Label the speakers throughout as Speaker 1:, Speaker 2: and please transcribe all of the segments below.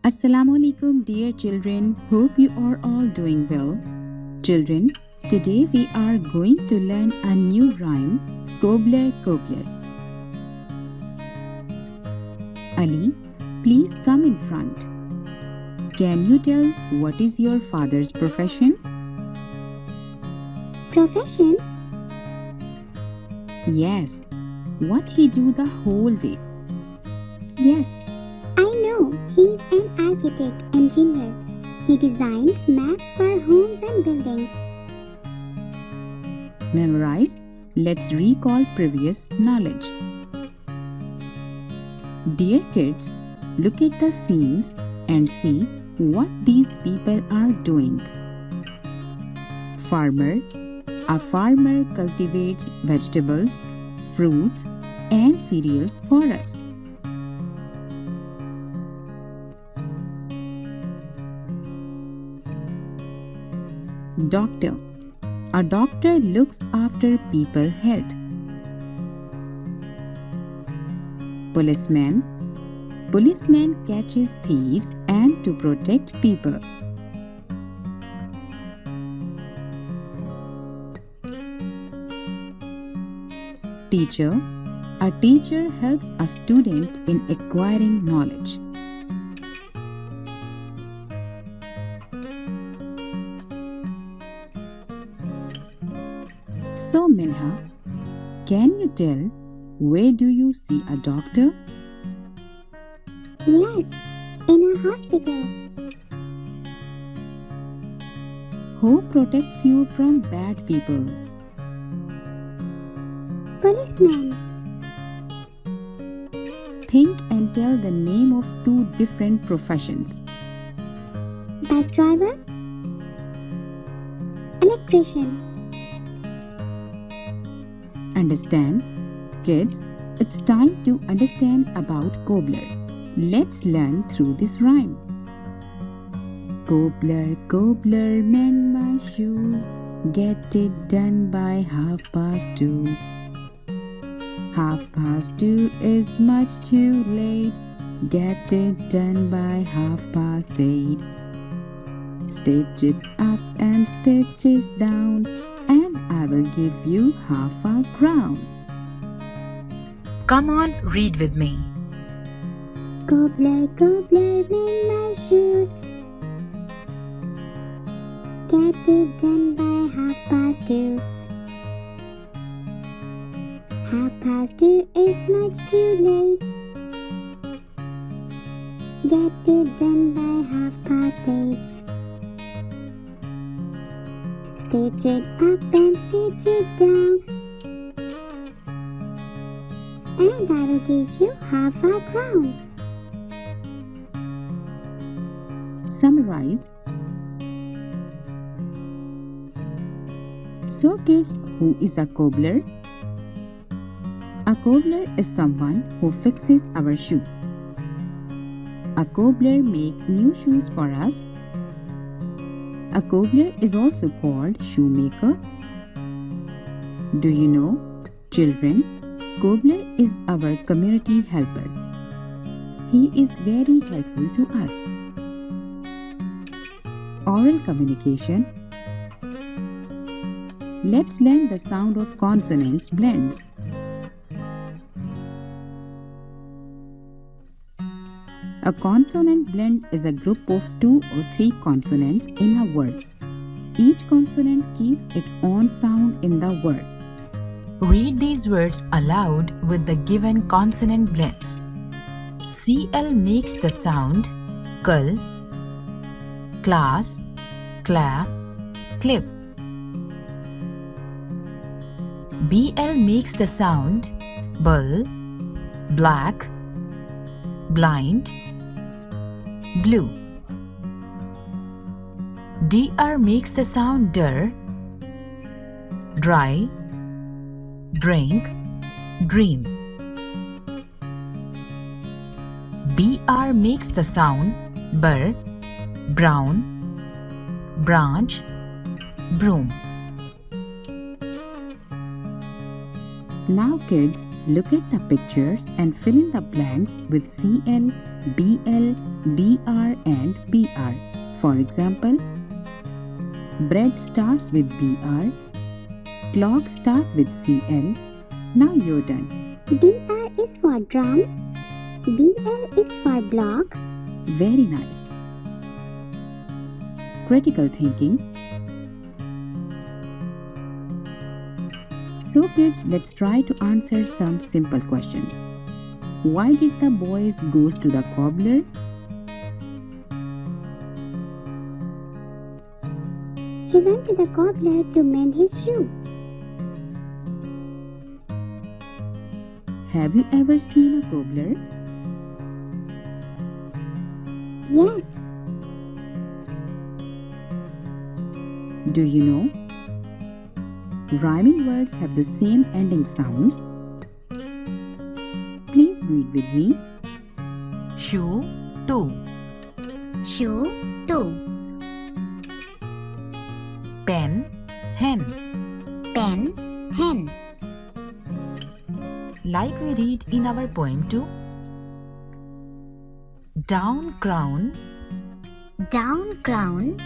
Speaker 1: Assalamualaikum dear children, hope you are all doing well. Children, today we are going to learn a new rhyme, Cobbler Cobbler. Ali, please come in front. Can you tell what is your father's profession?
Speaker 2: Profession?
Speaker 1: Yes, what he do the whole day?
Speaker 2: Yes, I know. He's an architect engineer. He designs maps for homes and buildings.
Speaker 1: Memorize. Let's recall previous knowledge. Dear kids, look at the scenes and see what these people are doing. Farmer. A farmer cultivates vegetables, fruits, and cereals for us. Doctor. A doctor looks after people's health. Policeman. Policeman catches thieves and to protect people. Teacher. A teacher helps a student in acquiring knowledge. So Minha, can you tell where do you see a doctor?
Speaker 2: Yes, in a hospital.
Speaker 1: Who protects you from bad people?
Speaker 2: Policeman.
Speaker 1: Think and tell the name of two different professions.
Speaker 2: Bus driver. Electrician.
Speaker 1: Understand? Kids, it's time to understand about Cobbler. Let's learn through this rhyme. Cobbler, cobbler, mend my shoes. Get it done by 2:30. 2:30 is much too late. Get it done by 8:30. Stitch it up and stitch it down, and I will give you half a crown.
Speaker 3: Come on, read with me.
Speaker 2: Cobbler, cobbler, mend my shoes. Get it done by 2:30. 2:30 is much too late. Get it done by 8:30. Stitch it up and stitch it down, and I will give you half a crown.
Speaker 1: Summarize. So kids, who is a cobbler? A cobbler is someone who fixes our shoe. A cobbler makes new shoes for us. A cobbler is also called shoemaker. Do you know, children, cobbler is our community helper. He is very helpful to us. Oral communication. Let's learn the sound of consonants blends. A consonant blend is a group of 2 or 3 consonants in a word. Each consonant keeps its own sound in the word.
Speaker 3: Read these words aloud with the given consonant blends. CL makes the sound kal, class, clap, clip. BL makes the sound bull, black, blind, blue. DR makes the sound dir, dry, drink, dream. BR makes the sound bur, brown, branch, broom.
Speaker 1: Now kids, look at the pictures and fill in the blanks with CL, BL, DR and BR. For example, bread starts with BR, clock starts with CL. Now your turn.
Speaker 2: DR is for drum. BL is for block.
Speaker 1: Very nice. Critical thinking. So kids, let's try to answer some simple questions. Why did the boys goes to the cobbler?
Speaker 2: He went to the cobbler to mend his shoe.
Speaker 1: Have you ever seen a cobbler?
Speaker 2: Yes.
Speaker 1: Do you know? Rhyming words have the same ending sounds. Please read with me.
Speaker 3: shoe, two,
Speaker 2: Shoe, two.
Speaker 3: pen, hen.
Speaker 2: Pen, hen.
Speaker 3: Like we read in our poem too. Down crown,
Speaker 2: Down crown.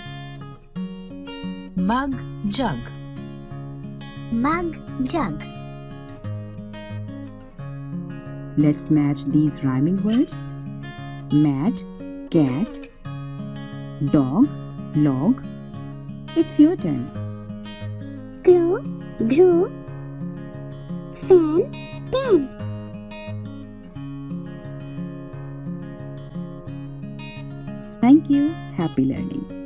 Speaker 3: mug, jug.
Speaker 2: Mug, jug.
Speaker 1: Let's match these rhyming words. Mat, cat, dog, log. It's your turn.
Speaker 2: Grow, grow. Fan, pen.
Speaker 1: Thank you. Happy learning.